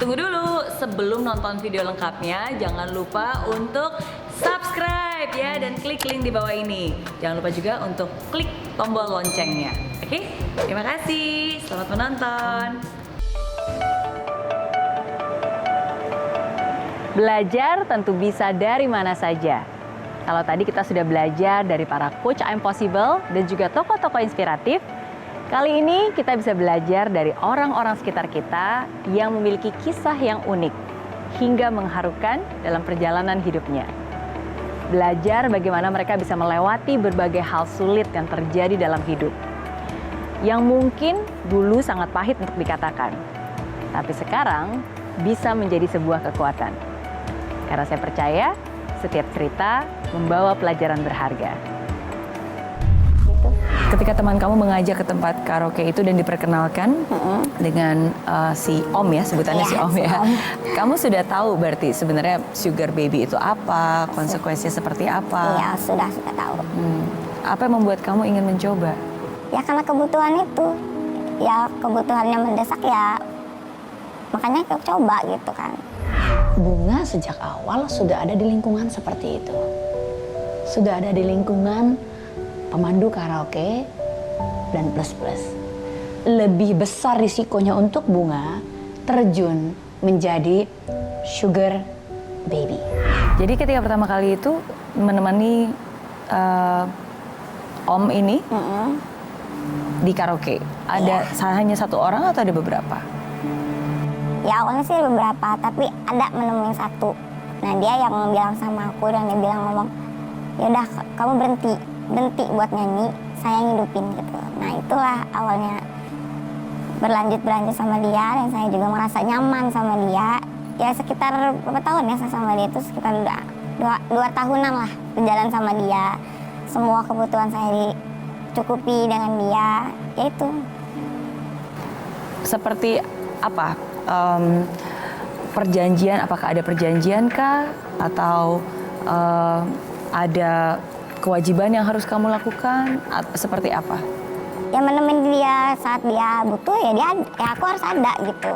Tunggu dulu, sebelum nonton video lengkapnya, jangan lupa untuk subscribe ya dan klik link di bawah ini. Jangan lupa juga untuk klik tombol loncengnya. Oke? Terima kasih. Selamat menonton. Belajar tentu bisa dari mana saja. Kalau tadi kita sudah belajar dari para coach Impossible dan juga tokoh-tokoh inspiratif, kali ini kita bisa belajar dari orang-orang sekitar kita yang memiliki kisah yang unik hingga mengharukan dalam perjalanan hidupnya. Belajar bagaimana mereka bisa melewati berbagai hal sulit yang terjadi dalam hidup, yang mungkin dulu sangat pahit untuk dikatakan, tapi sekarang bisa menjadi sebuah kekuatan. Karena saya percaya setiap cerita membawa pelajaran berharga. Ketika teman kamu mengajak ke tempat karaoke itu dan diperkenalkan dengan si Om ya, sebutannya si Om ya. Kamu sudah tahu berarti sebenarnya sugar baby itu apa, konsekuensinya seperti apa? Iya, sudah tahu. Apa yang membuat kamu ingin mencoba? Ya karena kebutuhan itu, ya kebutuhannya mendesak ya, makanya aku coba gitu kan. Bunga sejak awal sudah ada di lingkungan seperti itu. Sudah ada di lingkungan pemandu karaoke dan plus-plus. Lebih besar risikonya untuk Bunga terjun menjadi sugar baby. Jadi ketika pertama kali itu menemani Om ini di karaoke, ada hanya satu orang atau ada beberapa? Ya awalnya sih beberapa, tapi ada menemuin satu. Nah dia yang bilang sama aku dan dia bilang ngomong, yaudah kamu berhenti buat nyanyi, saya ngidupin gitu. Nah itulah awalnya berlanjut sama dia dan saya juga merasa nyaman sama dia. Ya sekitar berapa tahun ya saya sama dia, itu sekitar dua tahunan lah berjalan sama dia. Semua kebutuhan saya dicukupi dengan dia, yaitu. Seperti apa? Perjanjian, apakah ada perjanjian kah? Atau ada kewajiban yang harus kamu lakukan? Seperti apa? Ya menemenin dia saat dia butuh ya aku harus ada gitu.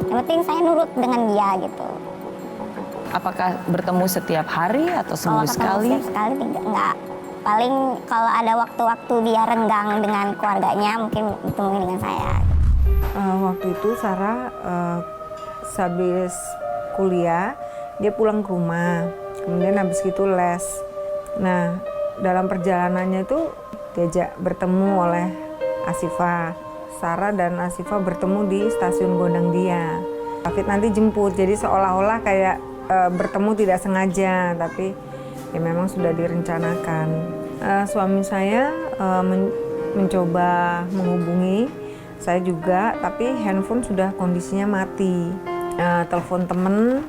Yang penting saya nurut dengan dia gitu. Apakah bertemu setiap hari atau seminggu sekali? Setiap sekali enggak. Paling kalau ada waktu-waktu dia renggang dengan keluarganya mungkin bertemu dengan saya. Waktu itu Sarah habis kuliah, dia pulang ke rumah, kemudian habis itu les. Nah, dalam perjalanannya itu diajak bertemu oleh Asifa. Sarah dan Asifa bertemu di stasiun Gondang Dia. Hafid nanti jemput, jadi seolah-olah kayak bertemu tidak sengaja, tapi ya memang sudah direncanakan. Suami saya mencoba menghubungi saya juga, tapi handphone sudah kondisinya mati. Telepon temen,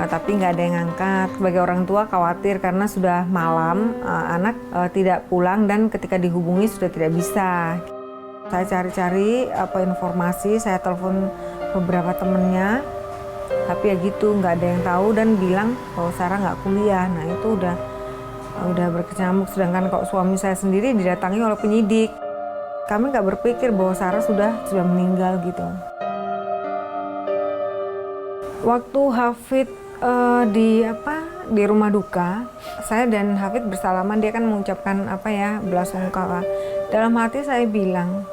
tapi nggak ada yang angkat. Sebagai orang tua khawatir karena sudah malam, anak tidak pulang dan ketika dihubungi sudah tidak bisa. Saya cari-cari informasi, saya telepon beberapa temennya, tapi ya gitu nggak ada yang tahu dan bilang bahwa Sarah nggak kuliah. Nah itu udah berkecamuk. Sedangkan kok suami saya sendiri didatangi oleh penyidik. Kami nggak berpikir bahwa Sarah sudah meninggal gitu. Waktu Hafid di rumah duka, saya dan Hafid bersalaman, dia kan mengucapkan belasungkawa. Dalam hati saya bilang,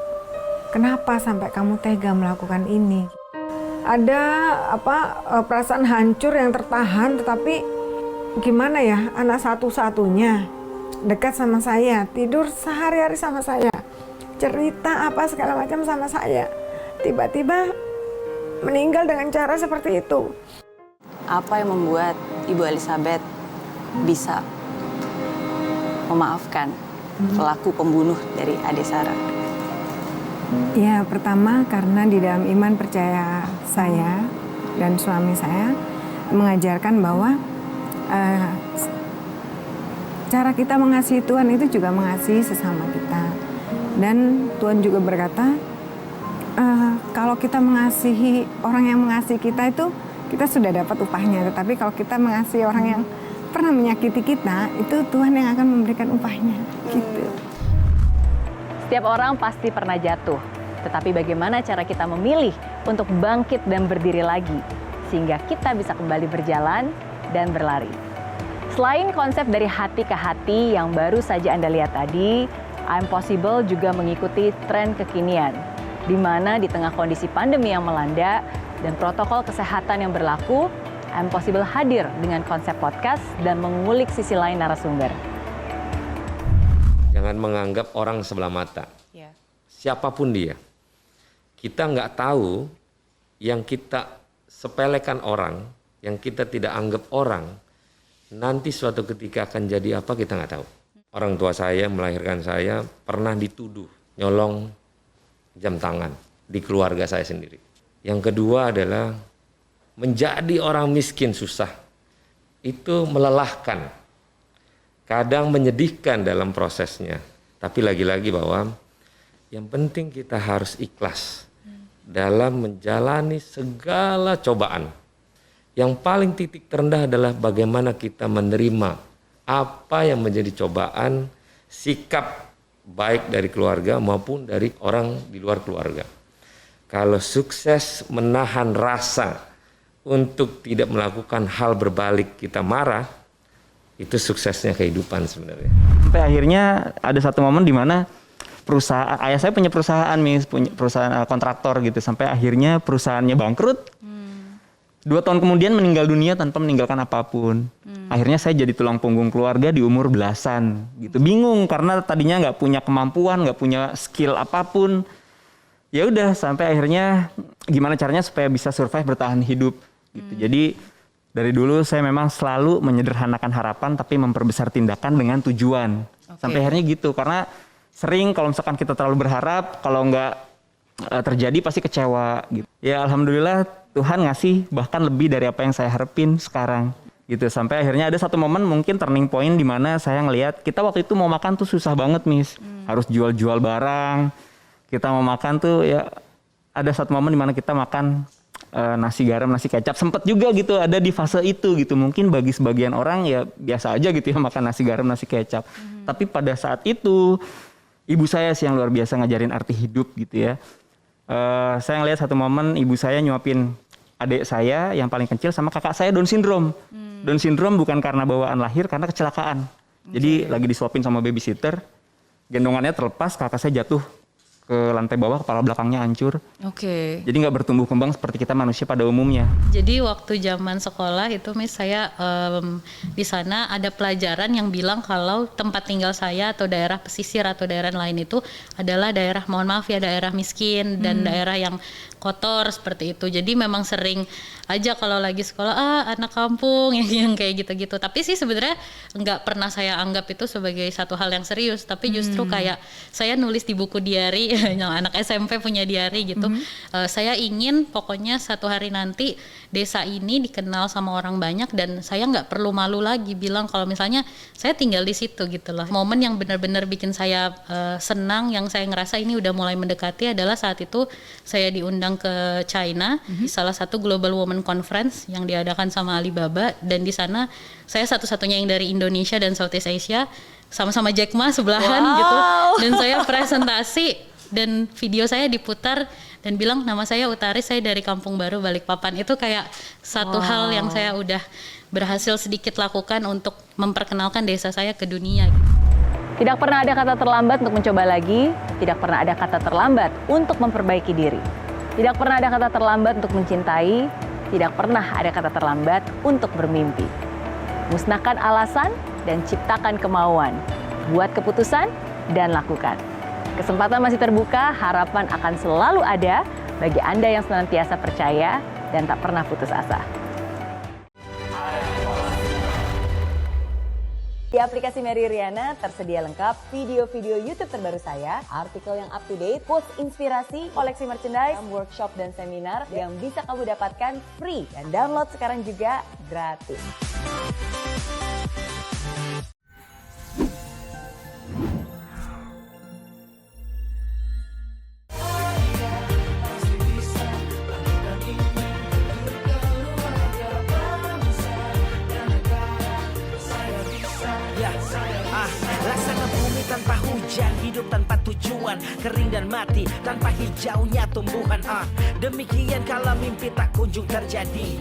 kenapa sampai kamu tega melakukan ini? Ada perasaan hancur yang tertahan, tetapi gimana ya, anak satu-satunya dekat sama saya, tidur sehari-hari sama saya, cerita apa segala macam sama saya, tiba-tiba meninggal dengan cara seperti itu. Apa yang membuat Ibu Elizabeth bisa memaafkan pelaku pembunuh dari adik Sarah? Ya, pertama karena di dalam iman percaya saya dan suami saya mengajarkan bahwa cara kita mengasihi Tuhan itu juga mengasihi sesama kita. Dan Tuhan juga berkata, kalau kita mengasihi orang yang mengasihi kita itu, kita sudah dapat upahnya. Tetapi kalau kita mengasihi orang yang pernah menyakiti kita, itu Tuhan yang akan memberikan upahnya. Gitu. Setiap orang pasti pernah jatuh. tetapi bagaimana cara kita memilih untuk bangkit dan berdiri lagi, sehingga kita bisa kembali berjalan dan berlari. Selain konsep dari hati ke hati yang baru saja Anda lihat tadi, I'm Possible juga mengikuti tren kekinian, di mana di tengah kondisi pandemi yang melanda dan protokol kesehatan yang berlaku, I'm Possible hadir dengan konsep podcast dan mengulik sisi lain narasumber. Jangan menganggap orang sebelah mata. Siapapun dia. Kita nggak tahu yang kita sepelekan orang, yang kita tidak anggap orang, nanti suatu ketika akan jadi apa kita nggak tahu. Orang tua saya melahirkan saya pernah dituduh nyolong jam tangan di keluarga saya sendiri. Yang kedua adalah menjadi orang miskin susah. Itu melelahkan. Kadang menyedihkan dalam prosesnya. Tapi lagi-lagi bahwa yang penting kita harus ikhlas dalam menjalani segala cobaan. Yang paling titik terendah adalah bagaimana kita menerima apa yang menjadi cobaan, sikap baik dari keluarga maupun dari orang di luar keluarga. Kalau sukses menahan rasa untuk tidak melakukan hal berbalik kita marah, itu suksesnya kehidupan sebenarnya. Sampai akhirnya ada satu momen di mana perusahaan, ayah saya punya perusahaan, punya perusahaan kontraktor gitu, sampai akhirnya perusahaannya bangkrut. 2 tahun kemudian meninggal dunia tanpa meninggalkan apapun. Akhirnya saya jadi tulang punggung keluarga di umur belasan gitu. Bingung karena tadinya nggak punya kemampuan, nggak punya skill apapun. Ya udah sampai akhirnya gimana caranya supaya bisa survive, bertahan hidup gitu. Jadi dari dulu saya memang selalu menyederhanakan harapan tapi memperbesar tindakan dengan tujuan. Sampai akhirnya gitu, karena sering kalau misalkan kita terlalu berharap, kalau nggak terjadi pasti kecewa gitu. Ya alhamdulillah Tuhan ngasih bahkan lebih dari apa yang saya harapin sekarang gitu. Sampai akhirnya ada satu momen mungkin turning point di mana saya ngelihat kita waktu itu mau makan tuh susah banget Miss. Harus jual-jual barang. Kita mau makan tuh ya ada satu momen di mana kita makan nasi garam, nasi kecap. Sempet juga gitu ada di fase itu gitu. Mungkin bagi sebagian orang ya biasa aja gitu ya makan nasi garam, nasi kecap. Tapi pada saat itu ibu saya sih yang luar biasa ngajarin arti hidup gitu ya. Saya ngelihat satu momen ibu saya nyuapin adik saya yang paling kecil sama kakak saya Down syndrome. Down syndrome bukan karena bawaan lahir, karena kecelakaan. Jadi lagi disuapin sama babysitter, gendongannya terlepas, kakak saya jatuh ke lantai bawah, kepala belakangnya hancur. Jadi nggak bertumbuh kembang seperti kita manusia pada umumnya. Jadi waktu zaman sekolah itu Miss, saya di sana ada pelajaran yang bilang kalau tempat tinggal saya atau daerah pesisir atau daerah lain itu adalah daerah, mohon maaf ya, daerah miskin dan daerah yang kotor seperti itu. Jadi memang sering aja kalau lagi sekolah anak kampung yang kayak gitu-gitu. Tapi sih sebenarnya nggak pernah saya anggap itu sebagai satu hal yang serius. Tapi justru kayak saya nulis di buku diary, yang anak SMP punya diary gitu. Saya ingin pokoknya satu hari nanti desa ini dikenal sama orang banyak dan saya nggak perlu malu lagi bilang kalau misalnya saya tinggal di situ gitu loh. Momen yang benar-benar bikin saya senang, yang saya ngerasa ini udah mulai mendekati adalah saat itu saya diundang ke China, salah satu Global Women Conference yang diadakan sama Alibaba, dan di sana saya satu-satunya yang dari Indonesia dan Southeast Asia, sama-sama Jack Ma sebelahan gitu, dan saya presentasi dan video saya diputar dan bilang nama saya Utaris, saya dari Kampung Baru Balikpapan. Itu kayak satu hal yang saya udah berhasil sedikit lakukan untuk memperkenalkan desa saya ke dunia. Tidak pernah ada kata terlambat untuk mencoba lagi, tidak pernah ada kata terlambat untuk memperbaiki diri. Tidak pernah ada kata terlambat untuk mencintai, tidak pernah ada kata terlambat untuk bermimpi. Musnahkan alasan dan ciptakan kemauan. Buat keputusan dan lakukan. Kesempatan masih terbuka, harapan akan selalu ada bagi Anda yang senantiasa percaya dan tak pernah putus asa. Di aplikasi Mary Riana tersedia lengkap video-video YouTube terbaru saya, artikel yang up to date, quotes inspirasi, koleksi merchandise, workshop dan seminar yang bisa kamu dapatkan free dan download sekarang juga gratis. Laksana bumi tanpa hujan, hidup tanpa tujuan. lingkungan kering dan mati tanpa hijaunya tumbuhan. Demikian kala mimpi tak kunjung terjadi.